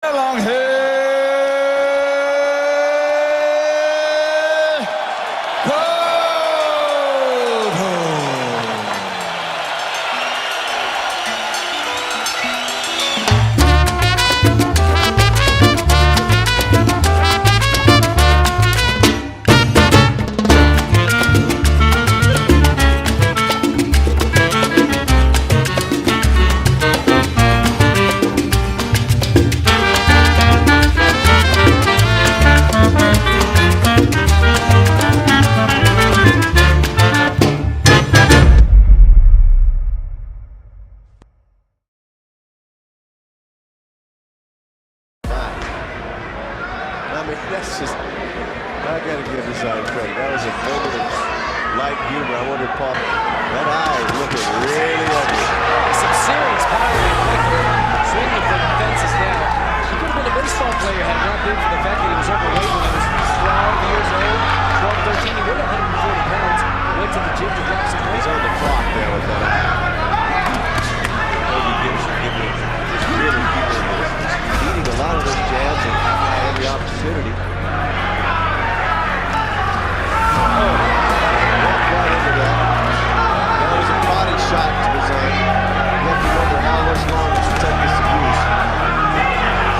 Along here, that's just, I gotta give this guy credit. That was a moment of light humor. I wonder, Paul, that eye is looking really ugly. Some serious power in quick swinging for the fences now. He could have been a baseball player had it not been for the fact that he was overweight when he was 12 years old, 12, 13. He weighed 140 pounds. Went to the gym to drop some weight. He's on the clock there with that eye. Maybe gives really people eating a lot of those jabs and had the opportunity. Walked right into that. That was a body shot to his eye. You have to wonder how much longer to take this abuse.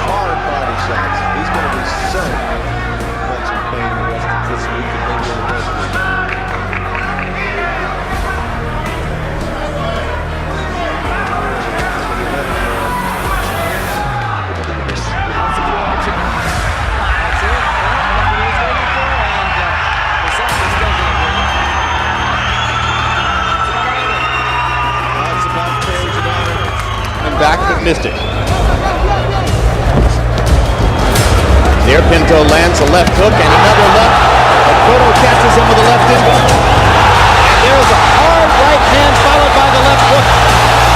Hard body shots. He's going to be so much in pain the rest of this week and maybe the rest of the week. Back but missed it. There Pinto lands a left hook and another left, but Cotto catches him with a left inbound. And there's a hard right hand followed by the left hook.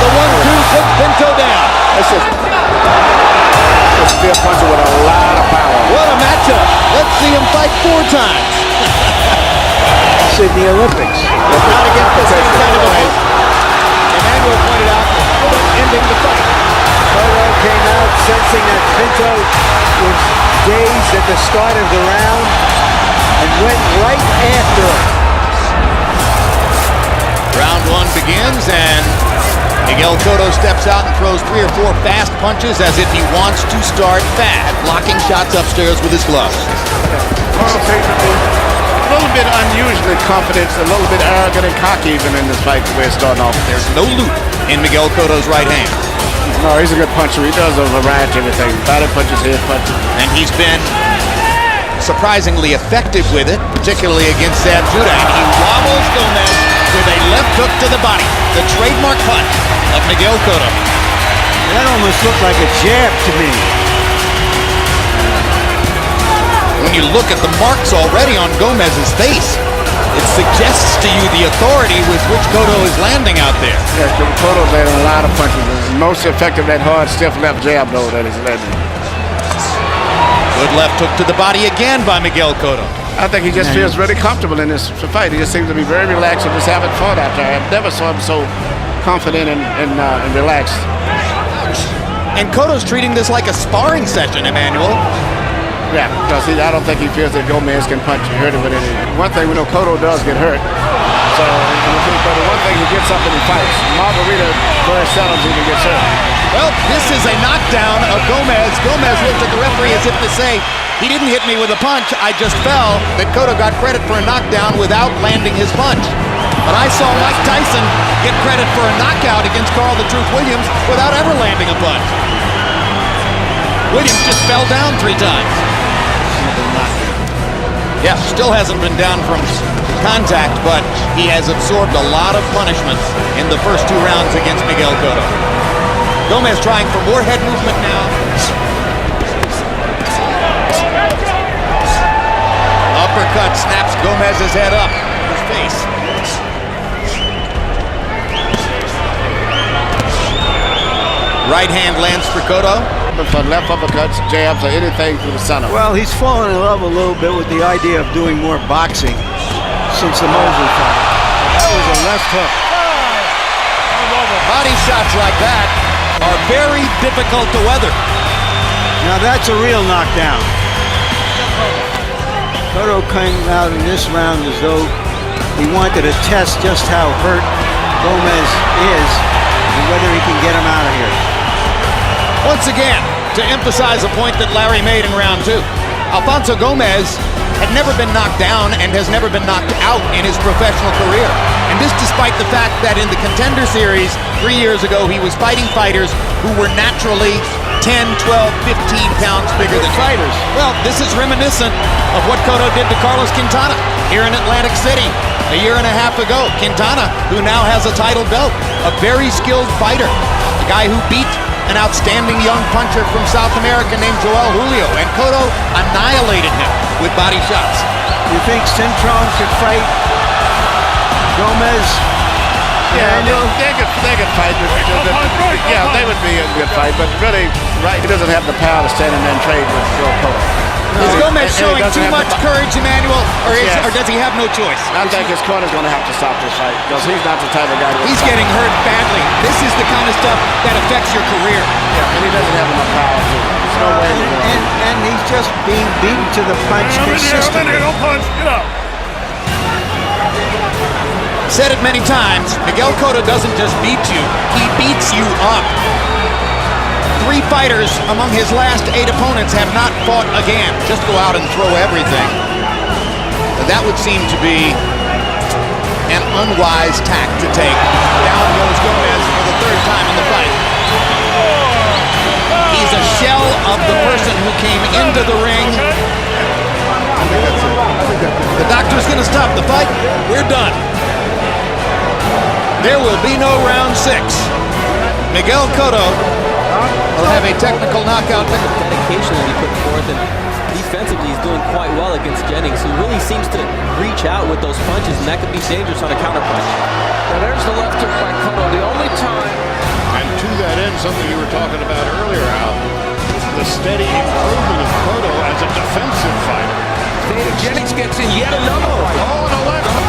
The 1-2 puts Pinto down. This is a spear puncher with a lot of power. What a matchup. Let's see him fight 4 times. Sydney Olympics. Not against this kind of a fight. Emmanuel pointed out ending the fight. Cotto came out sensing that Pinto was dazed at the start of the round and went right after him. Round 1 begins and Miguel Cotto steps out and throws 3 or 4 fast punches as if he wants to start fast, blocking shots upstairs with his gloves. Cotto seems to be a little bit unusually confident, a little bit arrogant and cocky even in this fight the way it's starting off. There's no loop in Miguel Cotto's right hand. No, he's a good puncher. He does a variety of things. Body punches, head punches. And he's been surprisingly effective with it, particularly against Sam Judah. And he wobbles Gomez with a left hook to the body, the trademark punch of Miguel Cotto. That almost looked like a jab to me. When you look at the marks already on Gomez's face, it suggests to you the authority with which Cotto is landing out there. Yes, Cotto's landing a lot of punches. It's most effective that hard, stiff left jab, though, that he's landing. Good left hook to the body again by Miguel Cotto. I think he just feels really comfortable in this fight. He just seems to be very relaxed and just having fun out there. I've never saw him so confident and relaxed. And Cotto's treating this like a sparring session, Emmanuel. Yeah, because I don't think he feels that Gomez can punch you, hurt him with it. One thing we know, Cotto does get hurt. So, but the one thing he gets up and he fights. Margarita very seldom even gets hurt. Well, this is a knockdown of Gomez. Gomez looked at the referee as if to say, he didn't hit me with a punch, I just fell. That Cotto got credit for a knockdown without landing his punch. But I saw Mike Tyson get credit for a knockout against Carl the Truth Williams without ever landing a punch. Williams just fell down 3 times. Yeah, still hasn't been down from contact, but he has absorbed a lot of punishments in the first 2 rounds against Miguel Cotto. Gomez trying for more head movement now. Uppercut snaps Gomez's head up. His face. Right hand lands for Cotto. For left uppercuts, jabs, or anything through the center. Well, he's fallen in love a little bit with the idea of doing more boxing since the Mosley fight. That was a left hook. Body shots like that are very difficult to weather. Now that's a real knockdown. Cotto came out in this round as though he wanted to test just how hurt Gomez is and whether he can get him out of here. Once again, to emphasize a point that Larry made in round 2, Alfonso Gomez had never been knocked down and has never been knocked out in his professional career. And this despite the fact that in the Contender Series 3 years ago, he was fighting fighters who were naturally 10, 12, 15 pounds bigger than fighters. Well, this is reminiscent of what Cotto did to Carlos Quintana here in Atlantic City a year and a half ago. Quintana, who now has a title belt, a very skilled fighter, a guy who beat an outstanding young puncher from South America named Joel Julio, and Cotto annihilated him with body shots. You think Cintron could fight Gomez? Yeah, they could fight. Yeah, they would be a good fight, but really, right, he doesn't have the power to stand in there and trade with Joe Cotto. Is Gomez showing too much courage, Emmanuel, or does he have no choice? I think his corner's going to have to stop this fight because he's not the type of guy. He's getting hurt badly. This is the kind of stuff that affects your career. Yeah, and he doesn't have enough power to. There's no way. And he's just being beaten to the punch consistently. Don't punch. Get up. Said it many times, Miguel Cotto doesn't just beat you, he beats you up. 3 fighters among his last 8 opponents have not fought again. Just go out and throw everything. That would seem to be an unwise tack to take. Down goes Gomez for the 3rd time in the fight. He's a shell of the person who came into the ring. The doctor's going to stop the fight. We're done. There will be no round 6. Miguel Cotto will have a technical knockout. Dedication that he put forth, and defensively he's doing quite well against Jennings, who really seems to reach out with those punches, and that could be dangerous on a counterpunch. Now there's the left hook by Cotto. The only time. And to that end, something you were talking about earlier, Al, the steady improvement of Cotto as a defensive fighter. Jennings gets in yet another right. Oh, and a left hook.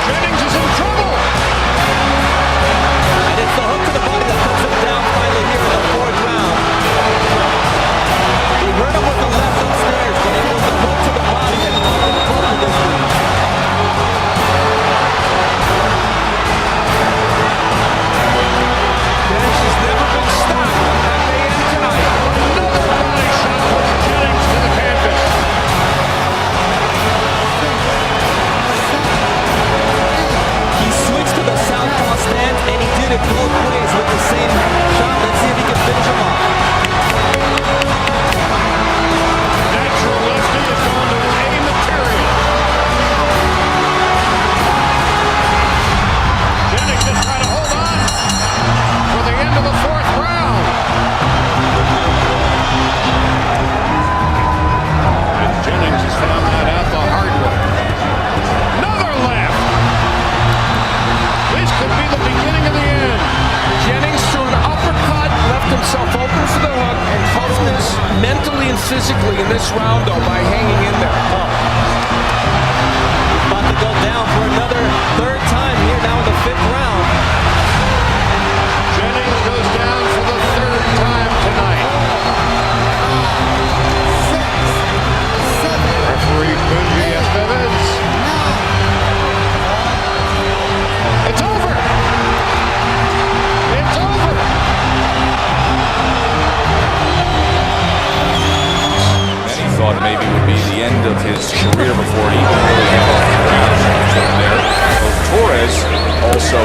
Jennings is in trouble. And it's the hook to the body that puts him down finally here in the 4th round. He hurt him with the left upstairs, but it was the hook to the body that put him to this lead. Jennings has never been stopped. That may end tonight. Another body shot puts Jennings to the canvas. He switched to the southpaw stance, and he did it both ways with the same shot. Let's see if he can finish him off. Natural lefty has gone to A material. Jennings is trying to hold on for the end of the 4th round. And Jennings has found that out the hard way. Another left. This could be the beginning of the end. Jennings threw an uppercut, left himself open for the hook, and toughness mentally and physically in this round, though, by hanging in there. He's about to go down for another 3rd time here now in the 5th round. Jennings goes down for the 3rd time tonight. Referee Bunji Estevez. It's over. It's over. Many thought maybe would be the end of his career before he really got off the ground there. So Torres also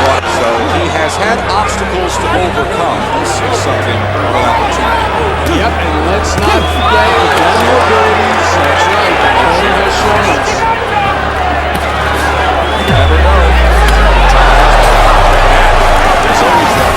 brought, so he has had obstacles to overcome. This is something of an opportunity. Yep, and let's not forget the vulnerabilities. That's right, Cotto has shown us. You never know. There's always that.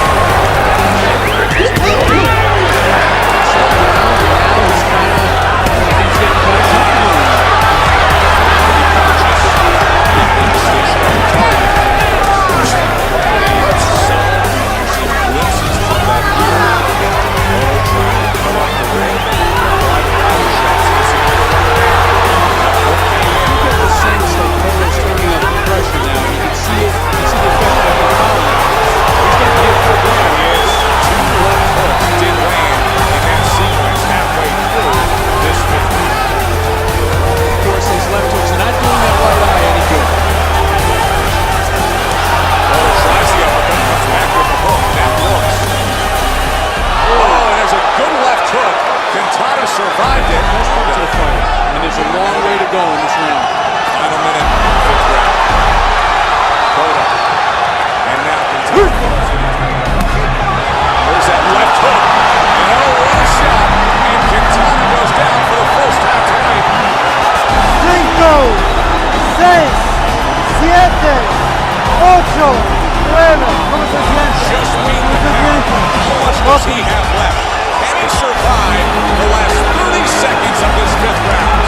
to go in this round. Final minute, fifth round. Cotto. And now Quintana. There's that left hook. And oh, what a shot. And Quintana goes down for the first time tonight. 5, 6, 7, 8. Just beat the count. How much does he have left? Can he survive the last 30 seconds of this fifth round?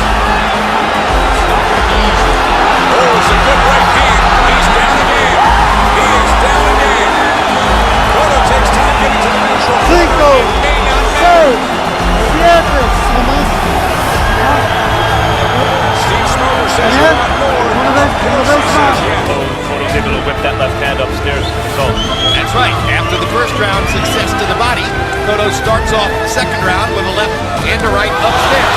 Oh, it's a good right hand. He's down again. He is down again. Cotto takes time getting to the neutral. 5, 6, 7. Steve Smoker says you want more. Cotto says yes. Cotto's able to whip that left hand upstairs. So That's right. After the first round success to the body, Cotto starts off the second round with a left and a right upstairs.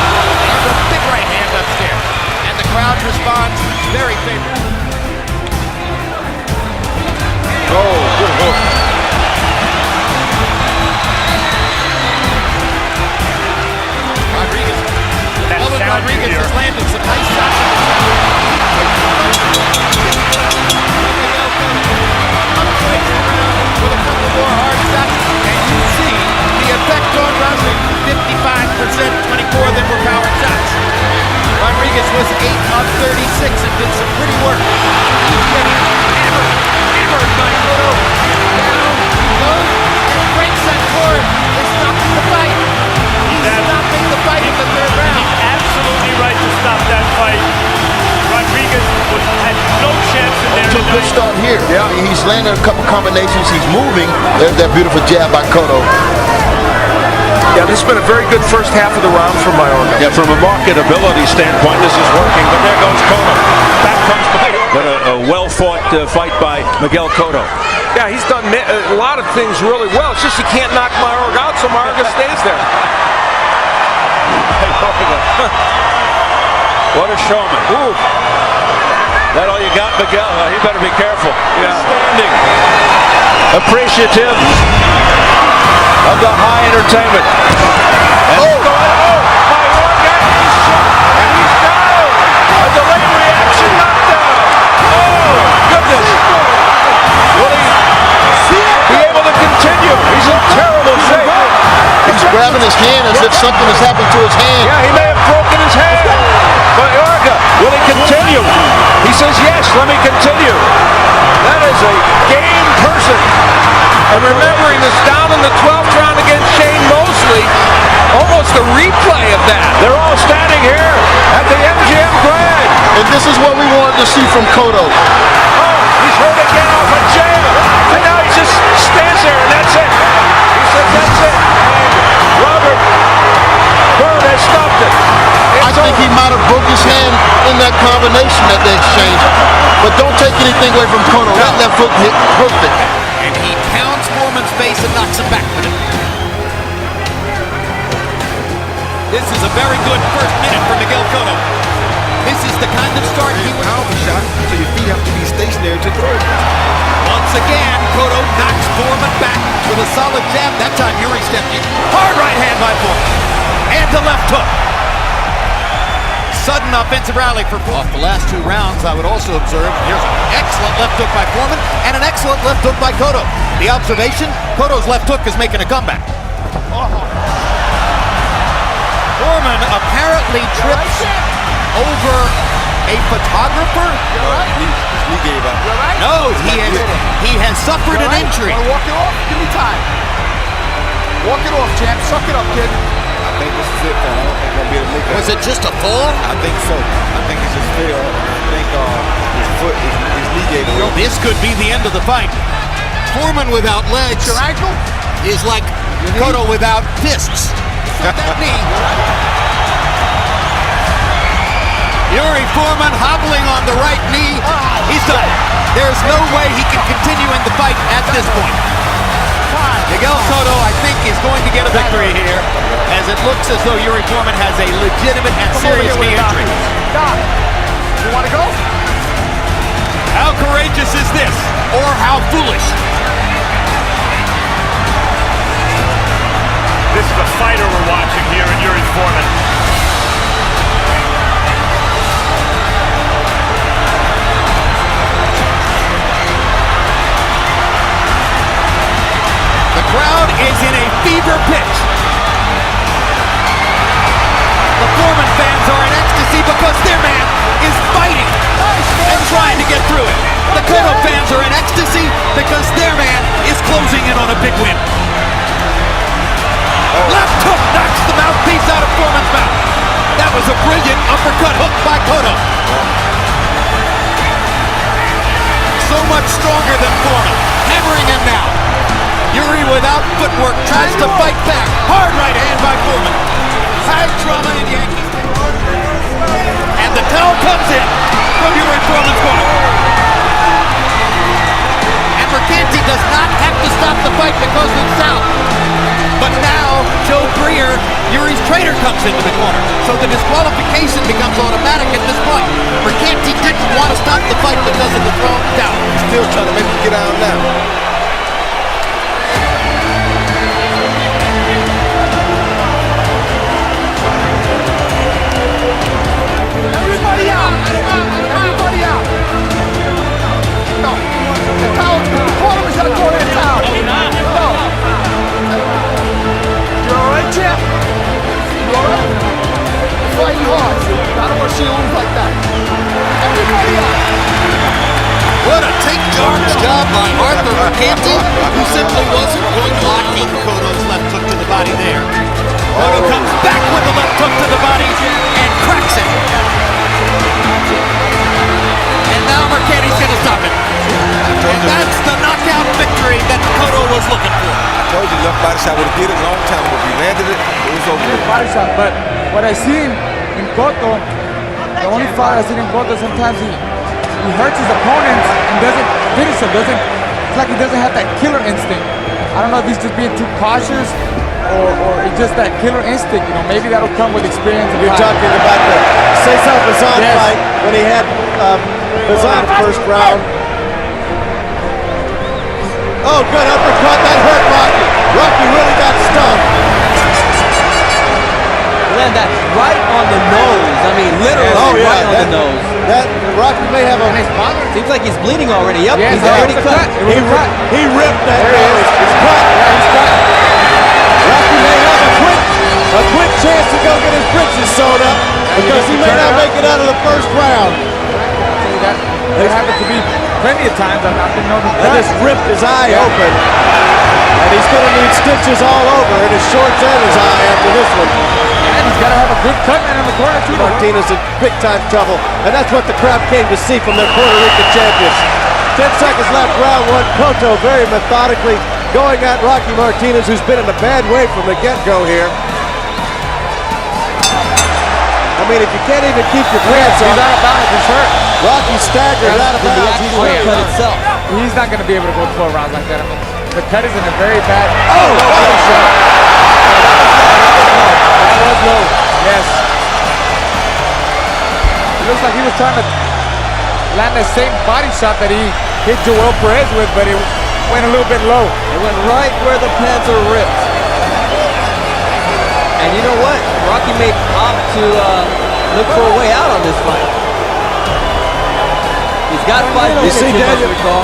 And a big right hand upstairs. And the crowd responds very favorably. Oh, good hook. Rodriguez. that Elvin sound you Rodriguez hear. has landed some nice shots in the with a couple more hard shots, and you see the effect on Rodriguez. 55%, 24 that were power shots. Rodriguez was 8 of 36 and did some pretty work. He's getting hammered by Cotto. Down, low, and breaks that cord. They stopped the fight. He's stopping the fight in the third round. Absolutely right to stop that fight. Rodriguez had no chance in there To a good tonight. start here. Yeah, I mean, he's landing a couple combinations. He's moving. There's that beautiful jab by Cotto. Yeah, this has been a very good first half of the round for Mayorga. Yeah, from a marketability standpoint, this is working. But there goes Cotto. Back comes Mayorga. But a well-fought fight by Miguel Cotto. Yeah, he's done a lot of things really well. It's just he can't knock Mayorga out, so Mayorga stays there. What a showman. Ooh. That all you got, Miguel? You better be careful. Yeah. Standing. Appreciative of the high entertainment. And Mayorga, he's shot, and he's down. A delayed reaction knockdown. Oh, goodness. Will he be able to continue? He's in terrible shape. He's grabbing his hand as if something has happened to his hand. Yeah, he may have broken his hand. Mayorga, will he continue? He says, yes, let me continue. That is a game person. And remember, he was down in the 12th round against Shane Mosley. Almost a replay of that. They're all standing here at the MGM Grand. And this is what we wanted to see from Cotto. Oh, he's hurt again off a jab. And now he just stands there, and that's it. He said, that's it. And Robert Byrd has stopped it. I think he might have broke his hand in that combination that they exchanged. But don't take anything away from Cotto. That left hook hit perfect. And he pounds Foreman's face and knocks him back with it. This is a very good first minute for Miguel Cotto. This is the kind of start he would... Powerful shot, so your feet have to be stationary to throw. Once again, Cotto knocks Foreman back with a solid jab. That time Yuri stepped in. Hard right hand by Foreman. And a left hook. Sudden offensive rally for Foreman. Off the last two rounds, I would also observe, here's an excellent left hook by Foreman and an excellent left hook by Cotto. The observation, Cotto's left hook is making a comeback. Foreman apparently trips over a photographer. He gave up. No, he has suffered an injury. Walk it off? Give me time. Walk it off, champ. Suck it up, kid. I think this is it, man. I don't think I'm going to be able to make that. Was it just a fall? I think so. I think he just fell. I think his foot, his knee gave away. This could be the end of the fight. Foreman without legs Your ankle? is like Cotto without fists. That knee. Yuri Foreman hobbling on the right knee. He's done. There's no way he can continue in the fight at this point. Miguel Cotto, I think, is going to get a victory here, as it looks as though Yuri Foreman has a legitimate and serious knee injury. You want to go? How courageous is this, or how foolish? This is a fighter we're watching here in Yuri Foreman. crowd is in a fever pitch. The Foreman fans are in ecstasy because their man is fighting and trying to get through it. The Cotto fans are in ecstasy because their man is closing in on a big win. Left hook knocks the mouthpiece out of Foreman's mouth. That was a brilliant uppercut hook by Cotto. So much stronger than Foreman. Hammering him now. Yuri without footwork tries to fight back. Hard right hand by Foreman. High trauma in Yankees. And the towel comes in from Yuri Foreman's corner. And Mercanti does not have to stop the fight because of South. But now, Joe Greer, Yuri's trainer, comes into the corner. So the disqualification becomes automatic at this point. Mercanti didn't want to stop the fight because of the thrown down. Still trying to make him get out now. Everybody out! Everybody out! No. The towel, Cotto is not going in the towel. No. You alright, champ? You alright? Fighting hard. I don't want to see you lose like that. Everybody out! What a take-charge job by Arthur Mercanti, who simply wasn't going to lock in Cotto's left hook to the body there. Cotto comes back with the left hook to the body and cracks it. And now Mercanti's going to stop it. And that's the knockout victory that Cotto was looking for. I told you, left body shot would have did it a long time ago. If he landed it, it was over. Body shot, but what I see in Cotto, the only fight I see in Cotto, sometimes he hurts his opponents and doesn't finish him. It's like he doesn't have that killer instinct. I don't know if he's just being too cautious or it's just that killer instinct. You know, maybe that'll come with experience. You're talking about the Cesar Bazan fight when he had Bazan first round. Oh, good uppercut. That hurt Rocky. Rocky really got stung. Land that right on the nose. I mean, literally right on the nose. That Rocky may have a... Seems like he's bleeding already. Yep, Yes, he's already cut. He ripped that nose. It's cut. Rocky may have a quick chance to go get his britches sewn up because he may not make it out of the first round. There happened to be plenty of times I've been known to That just ripped his eye open. And he's going to need stitches all over in his shorts and his eye after this one. And he's got to have a good cut man in the corner too. Martinez in big time trouble. And that's what the crowd came to see from their Puerto Rican champions. 10 seconds left, round one. Cotto very methodically going at Rocky Martinez, who's been in a bad way from the get-go here. I mean, if you can't even keep your pants on, he's out of bounds, he's hurt. Rocky staggers out of bounds. He's cut itself. He's not going to be able to go 12 rounds like that. I mean, the cut is in a very bad... Oh, body shot. That was low. Yes. It looks like he was trying to land the same body shot that he hit Joel Perez with, but it went a little bit low. It went right where the pants are ripped. And you know what? Rocky may opt to look for a way out on this fight. He's got 5 minutes. You see,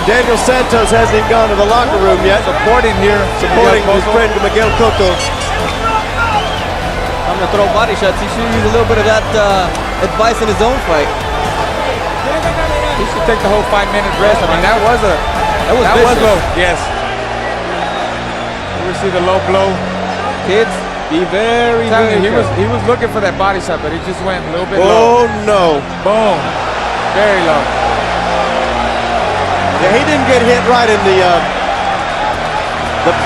Daniel Santos hasn't even gone to the locker room yet. Supporting his friend Miguel Cotto. I'm going to throw body shots. He should use a little bit of that advice in his own fight. He should take the whole 5-minute rest. I mean, that was low. Yes. We see the low blow. Kids, be very, very he was looking for that body shot, but he just went a little bit Oh low. no. Boom. Very low. Yeah, he didn't get hit right in the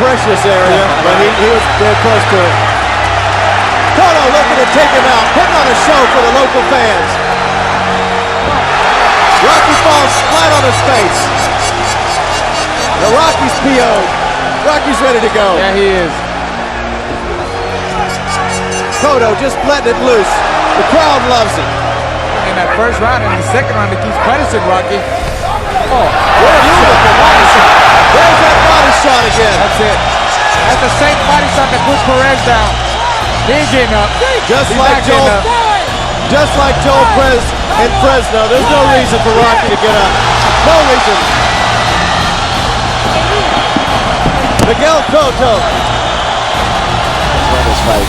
precious area, but he was very close to it. Cotto looking to take him out, putting on a show for the local fans. Rocky falls flat on his face. The Rocky's PO'd. Rocky's ready to go. Yeah, he is. Cotto just letting it loose. The crowd loves it. In that first round, and in the second round, he keeps punishing Rocky. Oh, beautiful body shot. There's that body shot again. That's it. That's the same body shot that put Perez down. He ain't getting up. Just like Joel Perez in Fresno, there's no reason for Rocky to get up. No reason. Miguel Cotto. Love this fight.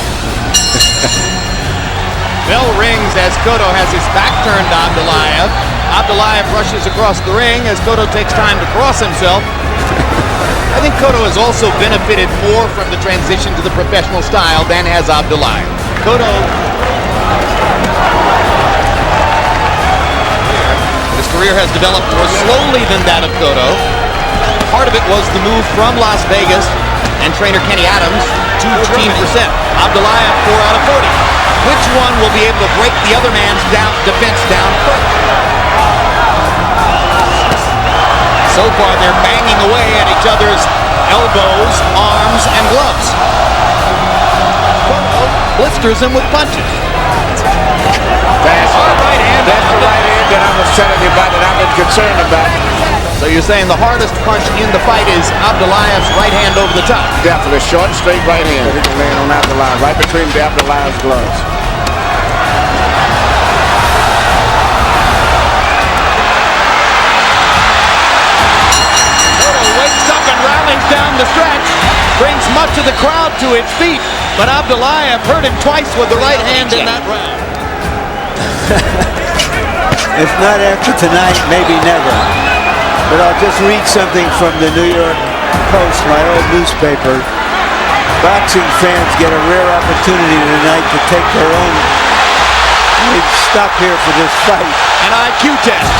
Bell rings as Cotto has his back turned to Abdullayev. Abdullayev rushes across the ring as Cotto takes time to cross himself. I think Cotto has also benefited more from the transition to the professional style than has Abdullayev. Cotto, his career has developed more slowly than that of Cotto. Part of it was the move from Las Vegas and trainer Kenny Adams to 15%. Abdullayev 4 out of 40. Which one will be able to break the other man's defense down first? So far, they're banging away at each other's elbows, arms, and gloves. Cotto blisters him with punches. That's the right hand that I was telling you about that I've been concerned about. So you're saying the hardest punch in the fight is Abdullayev's right hand over the top? Definitely short, straight right hand. He's laying on Abdullayev, right between Abdullayev's gloves. Cotto wakes up and rallies down the stretch, brings much of the crowd to its feet, but Abdullayev hurt him twice with the right hand in that round. If not after tonight, maybe never. But I'll just read something from the New York Post, my old newspaper. Boxing fans get a rare opportunity tonight to take their own. They've stopped here for this fight. An IQ test.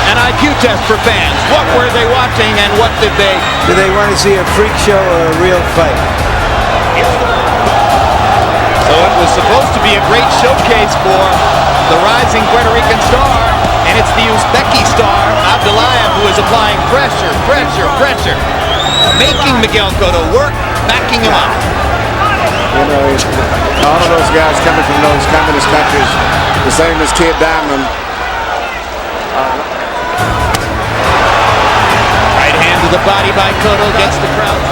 An IQ test for fans. What were they watching and what did they... Do they want to see a freak show or a real fight? So it was supposed to be a great showcase for the rising Puerto Rican star, and it's the Uzbeki star, Abdullayev, who is applying pressure, making Miguel Cotto work, backing him up. You know, all of those guys coming from those communist countries, the same as Kid Diamond. Right hand to the body by Cotto, gets the crowd.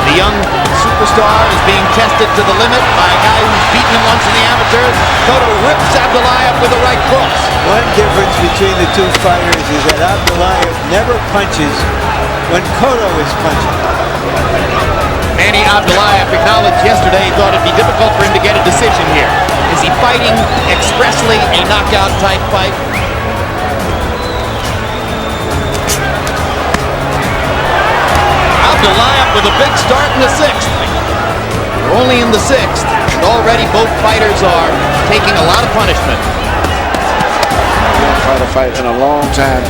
The young superstar is being tested to the limit by a guy who's beaten him once in the amateurs. Cotto rips Abdullayev with a right cross. One difference between the two fighters is that Abdullayev never punches when Cotto is punching. Manny Abdullayev acknowledged yesterday he thought it'd be difficult for him to get a decision here. Is he fighting expressly a knockout type fight? Abdullayev with a big start in the sixth. We're only in the sixth, and already both fighters are taking a lot of punishment. Fight a fight in a long time.